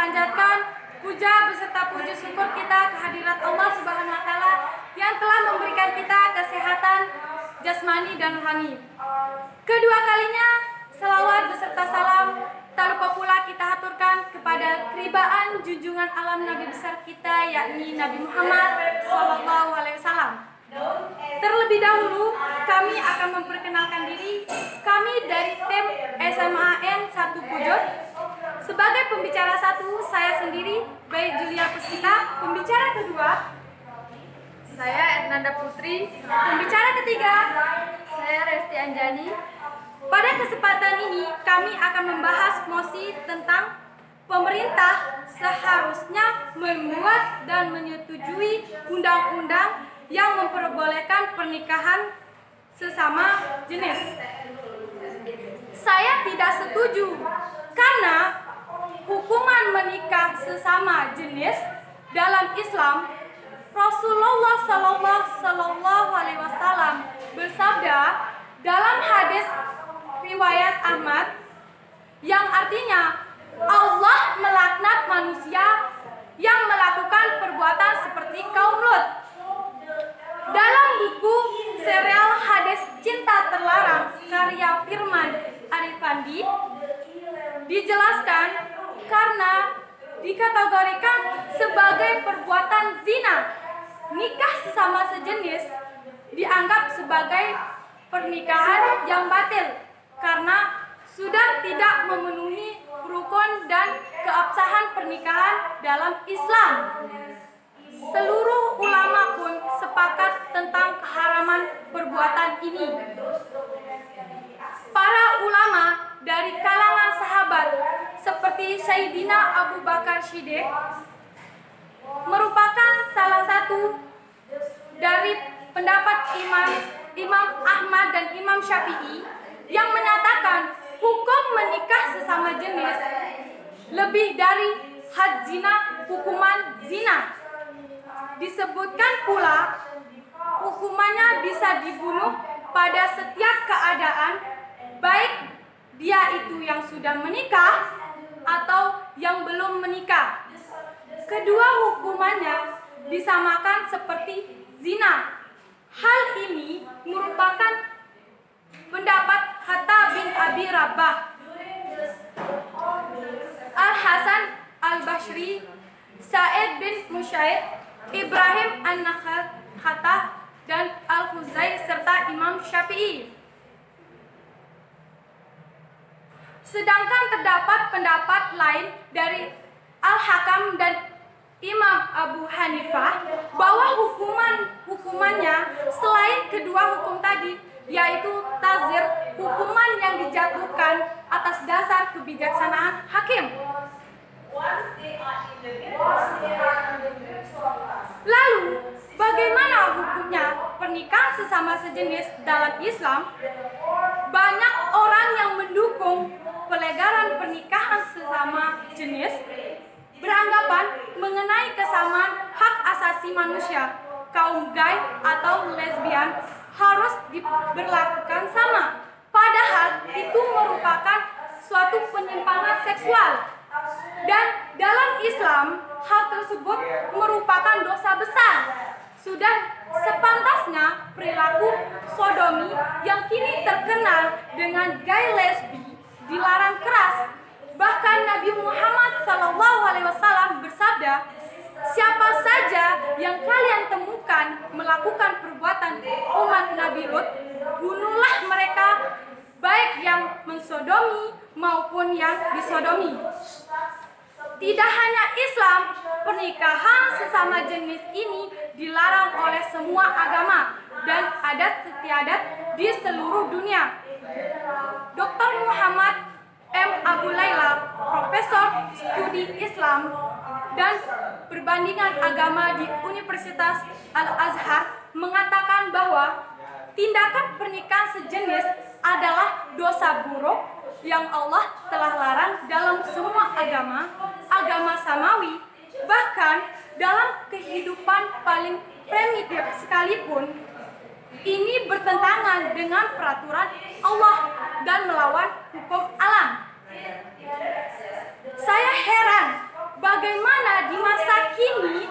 panjatkan puja beserta puji syukur kita kehadirat Allah Subhanahu wa taala yang telah memberikan kita kesehatan jasmani dan rohani. Kedua kalinya selawat beserta salam tak lupa pula kita haturkan kepada keribaan junjungan alam Nabi besar kita, yakni Nabi Muhammad SAW. Terlebih dahulu kami akan memperkenalkan diri. Kami dari tim SMAN 1 Pujut. Sebagai pembicara satu, saya sendiri, Bayi Julia Puspita. Pembicara kedua, saya Ernanda Putri. Pembicara ketiga, saya Resti Anjani. Pada kesempatan ini, kami akan membahas mosi tentang pemerintah seharusnya membuat dan menyetujui undang-undang yang memperbolehkan pernikahan sesama jenis. Saya tidak setuju karena hukuman menikah sesama jenis dalam Islam, Rasulullah Sallallahu Alaihi Wasallam bersabda dalam hadis riwayat Ahmad yang artinya Allah melaknat manusia yang melakukan perbuatan seperti kaum Lut. Dalam buku serial Hadis Cinta Terlarang karya Firman Arifandi dijelaskan karena dikategorikan sebagai perbuatan zina, nikah sesama sejenis dianggap sebagai pernikahan yang batil karena sudah tidak memenuhi rukun dan keabsahan pernikahan dalam Islam. Seluruh ulama pun sepakat tentang keharaman perbuatan ini. Para ulama dari kalangan sahabat seperti Sayyidina Abu Bakar Shiddiq merupakan salah satu dari pendapat Imam Ahmad dan Imam Syafi'i yang menyatakan hukum menikah sesama jenis lebih dari had zina, hukuman zina. Disebutkan pula hukumannya bisa dibunuh pada setiap keadaan, baik dia itu yang sudah menikah atau yang belum menikah. Kedua hukumannya disamakan seperti zina. Hal ini merupakan pendapat Hatta bin Abi Rabah, Al-Hasan Al-Bashri, Sa'id bin Musayyib, Ibrahim An-Nakha'i, dan Al-Khuzai serta Imam Syafi'i. Sedangkan terdapat pendapat lain dari Al-Hakam dan Imam Abu Hanifah bahwa hukumannya selain kedua hukum tadi, yaitu tazir, hukuman yang dijatuhkan atas dasar kebijaksanaan hakim. Lalu, bagaimana hukumnya pernikahan sesama sejenis dalam Islam? Banyak orang yang mendukung pelegaran pernikahan sesama jenis beranggapan mengenai kesamaan hak asasi manusia. Kaum gay atau lesbian harus diberlakukan sama, padahal itu merupakan suatu penyimpangan seksual. Dan dalam Islam, hal tersebut merupakan dosa besar. Sudah sepantasnya perilaku sodomi yang kini terkenal dengan gay lesbi dilarang keras. Bahkan Nabi Muhammad SAW bersabda, siapa saja yang kalian temukan melakukan perbuatan umat Nabi Lut, bunuhlah mereka, baik yang mensodomi maupun yang disodomi. Tidak hanya Islam, pernikahan sesama jenis ini dilarang oleh semua agama dan adat istiadat di seluruh dunia. Dr. Muhammad M. Abu Layla, Profesor Studi Islam dan Perbandingan Agama di Universitas Al-Azhar mengatakan bahwa tindakan pernikahan sejenis adalah dosa buruk yang Allah telah larang dalam semua agama, agama samawi, bahkan dalam kehidupan paling primitif sekalipun. Ini bertentangan dengan peraturan Allah dan melawan hukum alam. Saya heran bagaimana di masa kini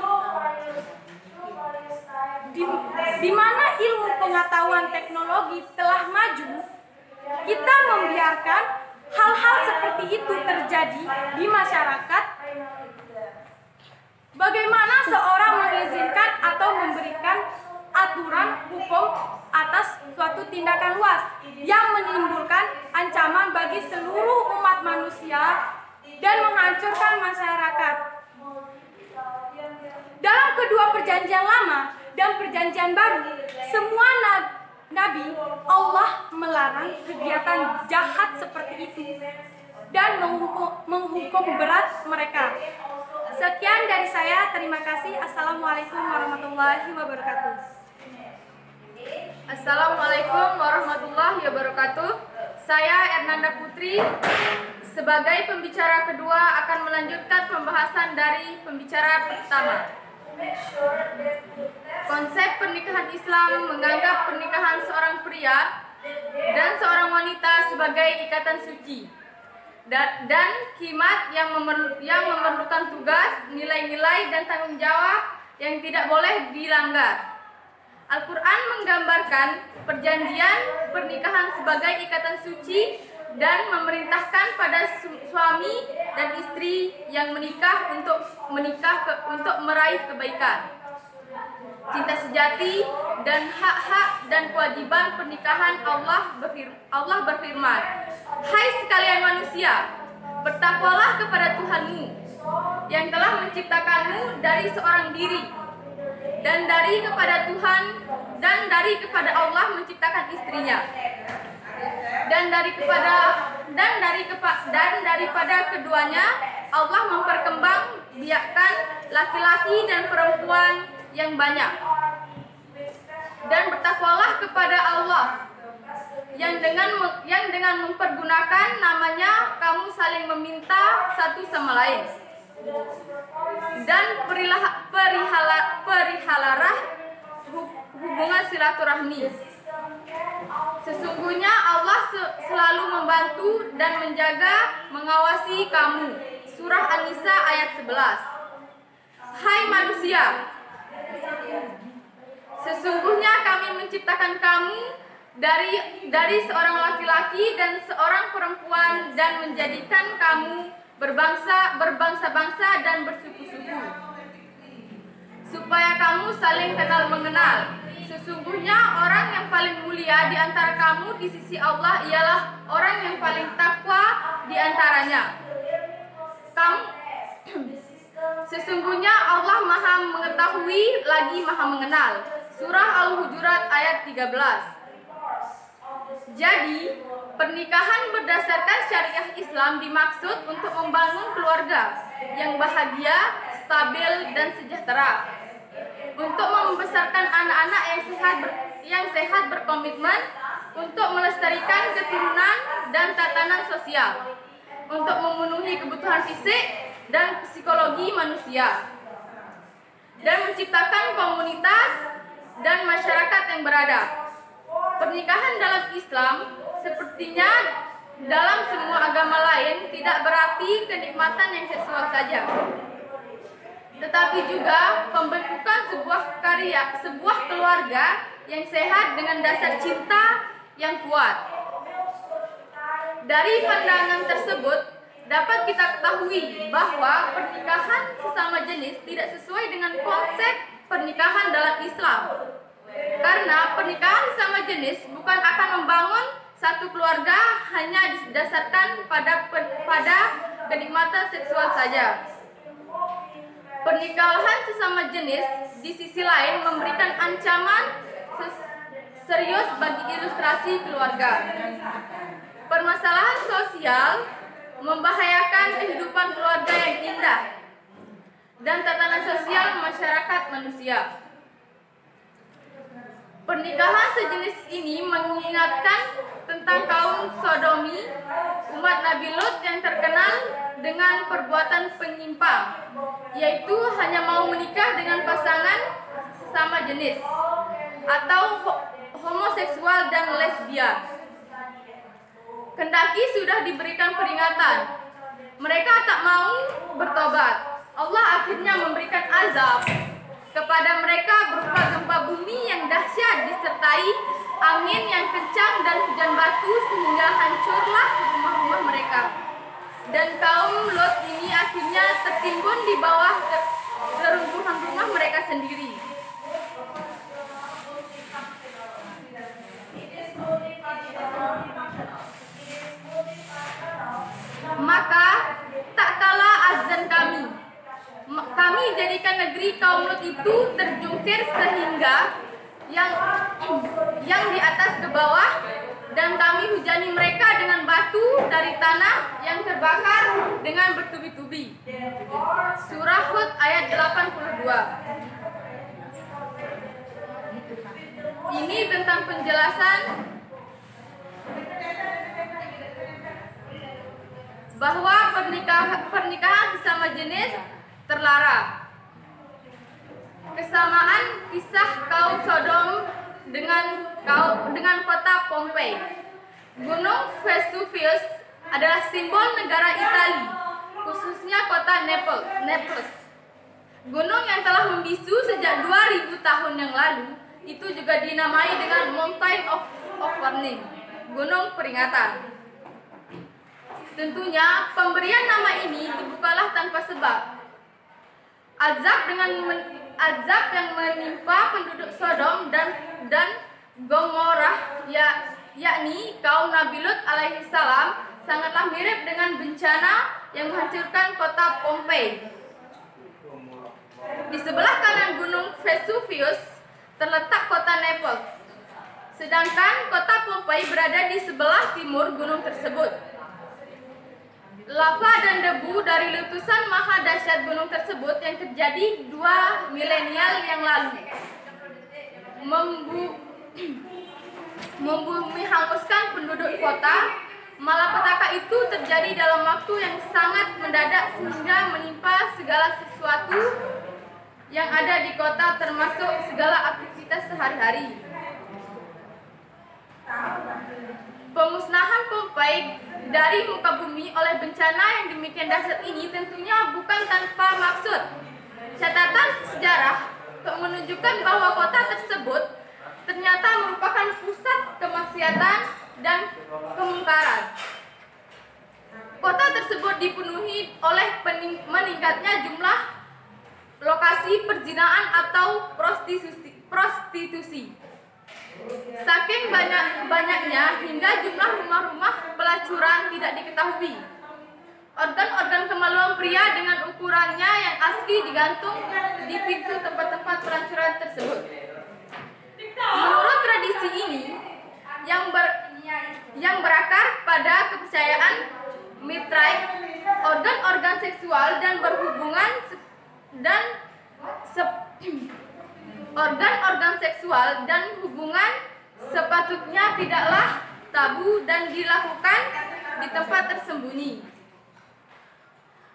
di mana ilmu pengetahuan teknologi telah maju, kita membiarkan hal-hal seperti itu terjadi di masyarakat. Bagaimana seorang mengizinkan atau memberikan aturan hukum atas suatu tindakan luas yang menimbulkan ancaman bagi seluruh umat manusia dan menghancurkan masyarakat. Dalam kedua perjanjian lama dan perjanjian baru, semua nabi Allah melarang kegiatan jahat seperti itu dan menghukum berat mereka. Sekian dari saya, terima kasih. Assalamualaikum warahmatullahi wabarakatuh. Assalamualaikum warahmatullahi wabarakatuh. Saya Ernanda Putri sebagai pembicara kedua akan melanjutkan pembahasan dari pembicara pertama. Konsep pernikahan Islam menganggap pernikahan seorang pria dan seorang wanita sebagai ikatan suci dan khimat yang memerlukan tugas, nilai-nilai dan tanggung jawab yang tidak boleh dilanggar. Al-Quran menggambarkan perjanjian pernikahan sebagai ikatan suci dan memerintahkan pada suami dan istri yang menikah untuk meraih kebaikan, cinta sejati dan hak-hak dan kewajiban pernikahan. Allah berfirman, "Hai sekalian manusia, bertakwalah kepada Tuhanmu yang telah menciptakanmu dari seorang diri, dan kepada Allah menciptakan istrinya, dan daripada keduanya Allah memperkembangbiakkan laki-laki dan perempuan yang banyak. Dan bertakwalah kepada Allah yang dengan mempergunakan namanya kamu saling meminta satu sama lain, dan perihalalah hubungan silaturahmi. Sesungguhnya Allah selalu membantu dan menjaga, mengawasi kamu." Surah An-Nisa ayat 11. Hai manusia, sesungguhnya kami menciptakan kamu dari seorang laki-laki dan seorang perempuan dan menjadikan kamu berbangsa-bangsa dan bersuku-suku supaya kamu saling kenal mengenal. Sesungguhnya orang yang paling mulia di antara kamu di sisi Allah ialah orang yang paling takwa di antaranya. Sesungguhnya Allah Maha mengetahui lagi Maha mengenal. Surah Al-Hujurat ayat 13. Jadi, pernikahan berdasarkan syariah Islam dimaksud untuk membangun keluarga yang bahagia, stabil, dan sejahtera, untuk membesarkan anak-anak yang sehat berkomitmen, untuk melestarikan keturunan dan tatanan sosial, untuk memenuhi kebutuhan fisik dan psikologi manusia, dan menciptakan komunitas dan masyarakat yang beradab. Pernikahan dalam Islam, sepertinya dalam semua agama lain, tidak berarti kenikmatan yang seksual saja, tetapi juga pembentukan sebuah keluarga yang sehat dengan dasar cinta yang kuat. Dari pandangan tersebut, dapat kita ketahui bahwa pernikahan sesama jenis tidak sesuai dengan konsep pernikahan dalam Islam. Karena pernikahan sesama jenis bukan akan membangun satu keluarga hanya didasarkan pada kenikmatan seksual saja. Pernikahan sesama jenis di sisi lain memberikan ancaman serius bagi ilustrasi keluarga. Permasalahan sosial membahayakan kehidupan keluarga yang indah dan tatanan sosial masyarakat manusia. Pernikahan sejenis ini mengingatkan tentang kaum Sodomi, umat Nabi Lut yang terkenal dengan perbuatan penyimpang, yaitu hanya mau menikah dengan pasangan sesama jenis atau homoseksual dan lesbian. Kendati sudah diberikan peringatan, mereka tak mau bertobat. Allah akhirnya memberikan azab kepada mereka berupa gempa bumi yang dahsyat disertai angin yang kencang dan hujan batu sehingga hancurlah rumah-rumah mereka. Dan kaum Lot ini akhirnya tertimbun di bawah reruntuhan rumah mereka sendiri. Maka tak kalah azan kami jadikan negeri kaum Lot itu terjungkir sehingga yang di atas ke bawah, dan kami hujani mereka dengan batu dari tanah yang terbakar dengan bertubi-tubi. Surah Hud ayat 82. Ini tentang penjelasan bahwa pernikahan sesama jenis terlarang. Kesamaan kisah kaum Sodom dengan kota Pompei. Gunung Vesuvius adalah simbol negara Italia, khususnya kota Naples. Gunung yang telah membisu sejak 2000 tahun yang lalu itu juga dinamai dengan Mountain of Warning, gunung peringatan. Tentunya pemberian nama ini bukanlah tanpa sebab. Azab yang menimpa penduduk Sodom dan Gomorrah, yakni kaum Nabi Lut alaihissalam, sangatlah mirip dengan bencana yang menghancurkan kota Pompei. Di sebelah kanan gunung Vesuvius terletak kota Naples, sedangkan kota Pompei berada di sebelah timur gunung tersebut. Lava dan debu dari letusan maha dahsyat gunung tersebut yang terjadi 2 milenial yang lalu membumi hanguskan penduduk kota. Malapetaka itu terjadi dalam waktu yang sangat mendadak sehingga menimpa segala sesuatu yang ada di kota, termasuk segala aktivitas sehari-hari. Pemusnahan Pompei dari muka bumi oleh bencana yang demikian dahsyat ini tentunya bukan tanpa maksud. Catatan sejarah menunjukkan bahwa kota tersebut ternyata merupakan pusat kemaksiatan dan kemungkaran. Kota tersebut dipenuhi oleh meningkatnya jumlah lokasi perzinahan atau prostitusi. Saking banyaknya hingga jumlah rumah-rumah pelacuran tidak diketahui. Organ-organ kemaluan pria dengan ukurannya yang asli digantung di pintu tempat-tempat pelacuran tersebut. Menurut tradisi ini yang berakar pada kepercayaan Mitraille, organ-organ seksual dan hubungan sepatutnya tidaklah tabu dan dilakukan di tempat tersembunyi.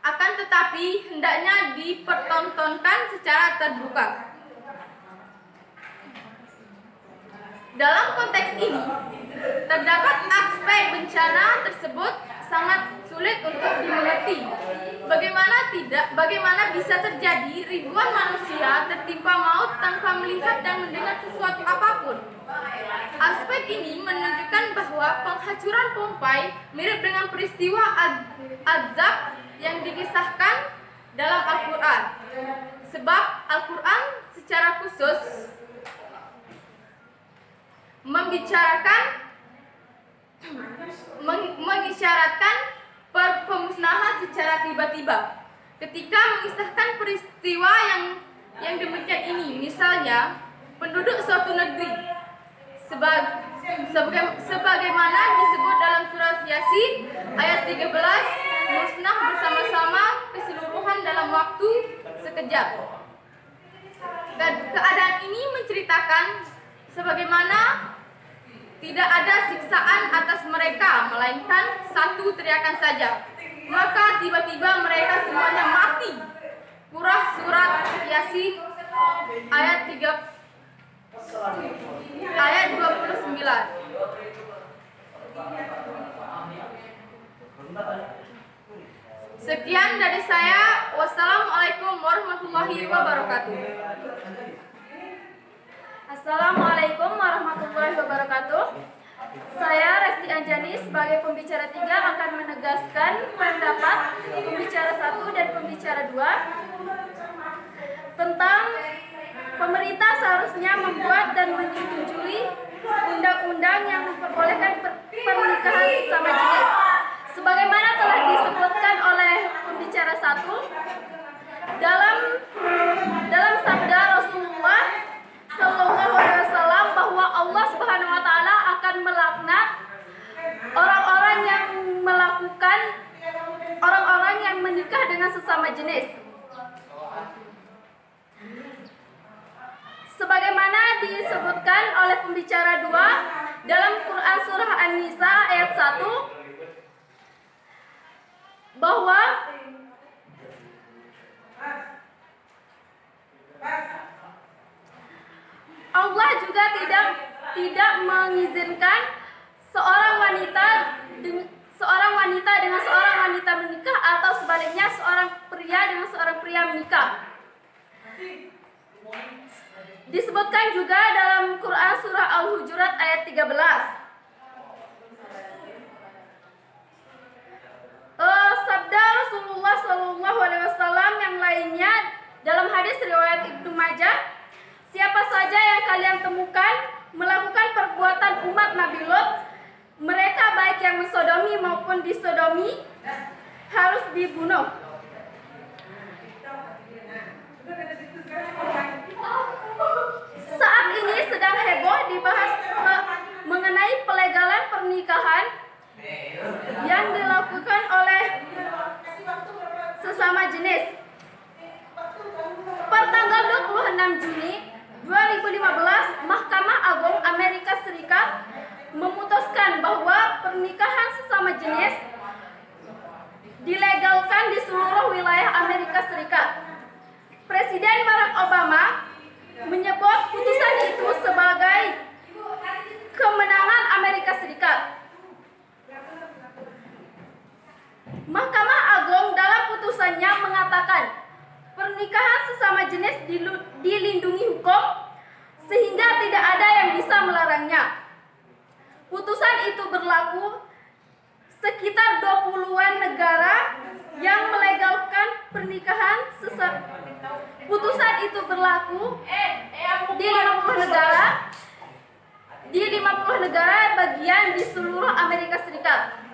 Akan tetapi hendaknya dipertontonkan secara terbuka. Dalam konteks ini, terdapat aspek bencana tersebut sangat sulit untuk dimengerti. Bagaimana bisa terjadi ribuan manusia tertimpa maut tanpa melihat dan mendengar sesuatu apapun? Aspek ini menunjukkan bahwa penghancuran Pompei mirip dengan peristiwa azab yang dikisahkan dalam Al-Quran. Sebab Al-Quran secara khusus mengisyaratkan pemusnahan secara tiba-tiba. Ketika mengisahkan peristiwa yang demikian ini, misalnya penduduk suatu negeri, sebagaimana disebut dalam surat Yasin ayat 13, musnah bersama-sama keseluruhan dalam waktu sekejap. Keadaan ini menceritakan sebagaimana tidak ada siksaan atas mereka, melainkan satu teriakan saja. Maka tiba-tiba mereka semuanya mati. Surah Yasin ayat 29. Sekian dari saya. Wassalamualaikum warahmatullahi wabarakatuh. Assalamualaikum warahmatullahi wabarakatuh. Saya Resti Anjani sebagai pembicara 3 akan menegaskan pendapat pembicara 1 dan pembicara 2 tentang pemerintah seharusnya membuat dan menyetujui undang-undang yang memperbolehkan pernikahan sesama jenis. Sebagaimana telah disebutkan oleh pembicara 1 dalam sabda Rasulullah Shallallahu Alaihi Wasallam bahwa Allah Subhanahu Wa Taala akan melaknat orang-orang yang menikah dengan sesama jenis. Sebagaimana disebutkan oleh pembicara 2 dalam Quran Surah An-Nisa ayat 1 bahwa Allah juga tidak mengizinkan seorang wanita dengan seorang wanita menikah atau sebaliknya seorang pria dengan seorang pria menikah. Disebutkan juga dalam Quran Surah Al-Hujurat ayat 13. Sabda Rasulullah Shallallahu Alaihi Wasallam yang lainnya dalam hadis riwayat Ibnu Majah, siapa saja yang kalian temukan melakukan perbuatan umat Nabi Lot, mereka baik yang mensodomi maupun disodomi, harus dibunuh. Saat ini sedang heboh dibahas mengenai pelegalan pernikahan yang dilakukan oleh sesama jenis. Pertanggal 26 Juni 2015, Mahkamah Agung Amerika Serikat memutuskan bahwa pernikahan sesama jenis dilegalkan di seluruh wilayah Amerika Serikat. Presiden Barack Obama menyebut putusan itu sebagai kemenangan Amerika Serikat. Mahkamah Agung dalam putusannya mengatakan pernikahan sesama jenis dilindungi hukum sehingga tidak ada yang bisa melarangnya. Putusan itu berlaku sekitar 20-an negara yang melegalkan pernikahan sesama. Putusan itu berlaku di 50 negara bagian di seluruh Amerika Serikat.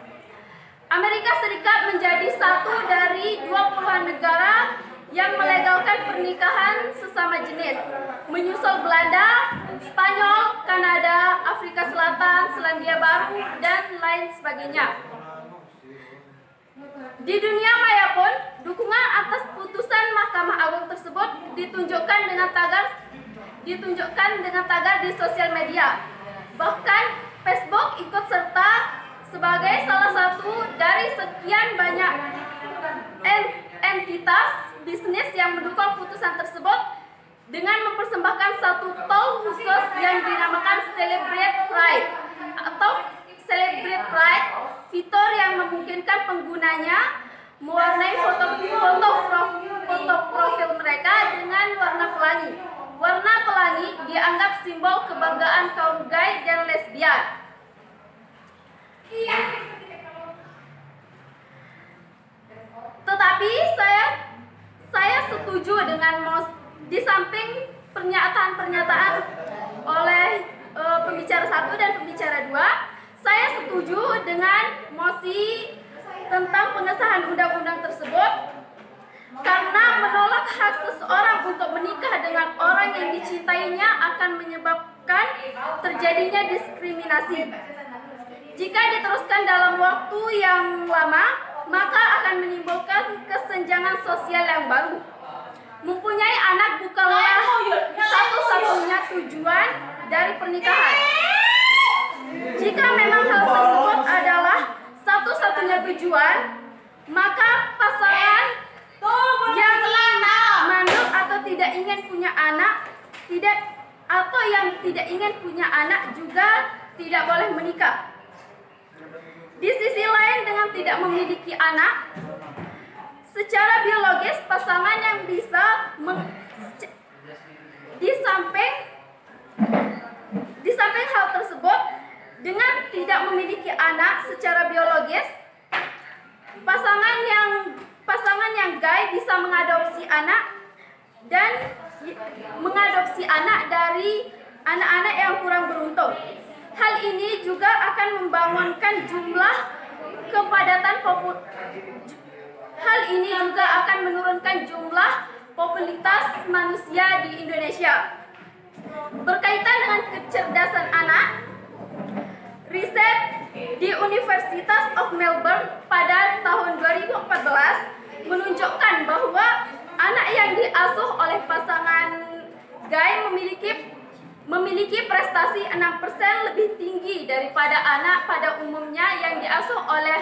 Amerika Serikat menjadi satu dari 20-an negara yang melegalkan pernikahan sesama jenis, menyusul Belanda, Spanyol, Kanada, Afrika Selatan, Selandia Baru, dan lain sebagainya. Di dunia maya pun, dukungan atas putusan Mahkamah Agung tersebut ditunjukkan dengan tagar di sosial media. Bahkan Facebook ikut serta sebagai salah satu dari sekian banyak entitas bisnis yang mendukung putusan tersebut dengan mempersembahkan satu tol khusus yang dinamakan Celebrate Pride atau Celebrate Pride, fitur yang memungkinkan penggunanya mewarnai foto profil mereka dengan warna pelangi. Warna pelangi dianggap simbol kebanggaan kaum gay dan lesbian. Tetapi saya setuju dengan di samping pernyataan oleh pembicara 1 dan pembicara 2, saya setuju dengan mosi tentang pengesahan undang-undang tersebut karena menolak hak seseorang untuk menikah dengan orang yang dicintainya akan menyebabkan terjadinya diskriminasi. Jika diteruskan dalam waktu yang lama, maka akan menimbulkan kesenjangan sosial yang baru. Mempunyai anak bukanlah satu-satunya tujuan dari pernikahan. Jika memang hal tersebut adalah satu-satunya tujuan, maka pasangan yang mandul atau tidak ingin punya anak, yang tidak ingin punya anak juga tidak boleh menikah. Di sisi lain, dengan tidak memiliki anak, Secara biologis, pasangan yang bisa di samping hal tersebut, dengan tidak memiliki anak secara biologis, pasangan yang gay bisa mengadopsi anak dari anak-anak yang kurang beruntung. Hal ini juga akan membangunkan menurunkan jumlah popularitas manusia di Indonesia. Berkaitan dengan kecerdasan anak, riset di University of Melbourne pada tahun 2014 menunjukkan bahwa anak yang diasuh oleh pasangan gay memiliki prestasi 6% lebih tinggi daripada anak pada umumnya yang diasuh oleh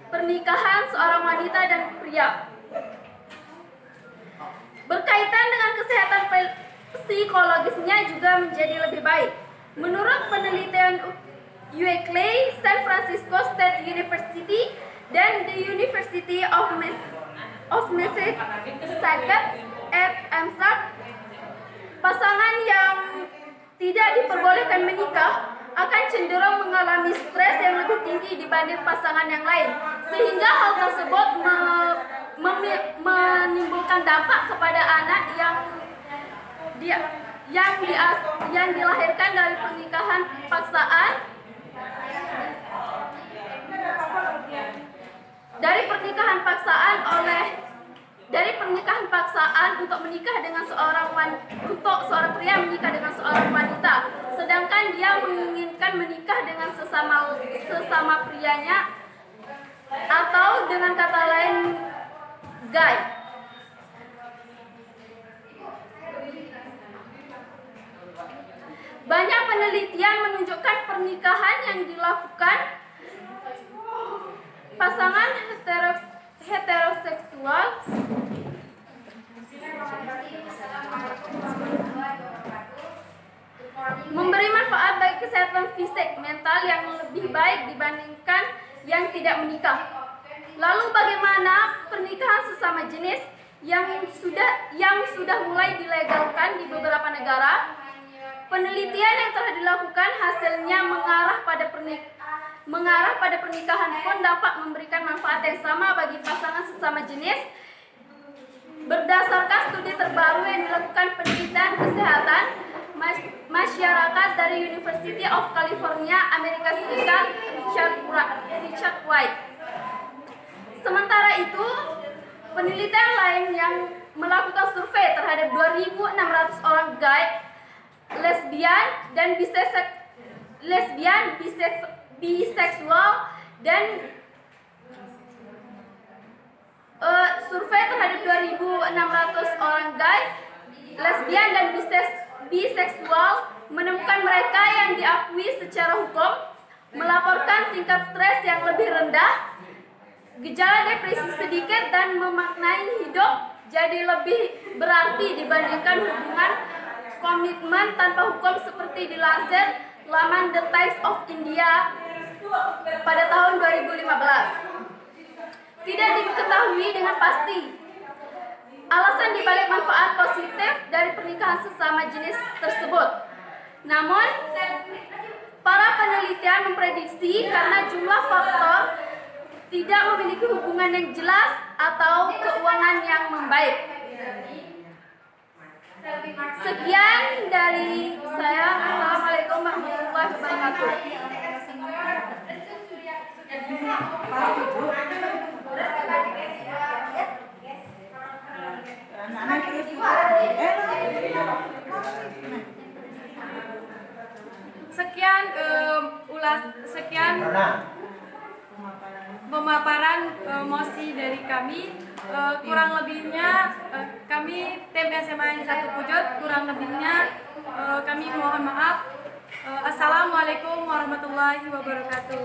pernikahan seorang wanita dan pria. Berkaitan dengan kesehatan psikologisnya juga menjadi lebih baik. Menurut penelitian UCLA, San Francisco State University, dan the University of Massachusetts at Amherst, pasangan yang tidak diperbolehkan menikah akan cenderung mengalami stres yang lebih tinggi dibanding pasangan yang lain, sehingga hal tersebut menimbulkan dampak kepada anak yang dilahirkan dari pernikahan paksaan. Untuk seorang pria menikah dengan seorang wanita, sedangkan dia menginginkan menikah dengan sesama prianya, atau dengan kata lain gay. Banyak penelitian menunjukkan pernikahan yang dilakukan pasangan heteroseksual memberi manfaat bagi kesehatan fisik mental yang lebih baik dibandingkan yang tidak menikah. Lalu bagaimana pernikahan sesama jenis yang sudah mulai dilegalkan di beberapa negara? Penelitian yang telah dilakukan hasilnya mengarah pada pernikahan pun dapat memberikan manfaat yang sama bagi pasangan sesama jenis. Berdasarkan studi terbaru yang dilakukan penelitian kesehatan masyarakat dari University of California, Amerika Serikat, Richard White. Sementara itu, penelitian lain yang melakukan survei terhadap 2.600 orang gay, lesbian, biseksual, dan survei terhadap 2.600 orang gay, lesbian, dan biseksual menemukan mereka yang diakui secara hukum melaporkan tingkat stres yang lebih rendah, gejala depresi sedikit, dan memaknai hidup jadi lebih berarti dibandingkan hubungan komitmen tanpa hukum seperti dilansir laman The Times of India pada tahun 2015. Tidak diketahui dengan pasti alasan dibalik manfaat positif dari pernikahan sesama jenis tersebut. Namun, para penelitian memprediksi karena jumlah faktor tidak memiliki hubungan yang jelas atau keuangan yang membaik. Sekian dari saya. Assalamualaikum warahmatullahi wabarakatuh. Sekian pemaparan mosi dari kami. Kurang lebihnya kami tim SMA 1 Pujut, kurang lebihnya kami mohon maaf. Assalamualaikum warahmatullahi wabarakatuh.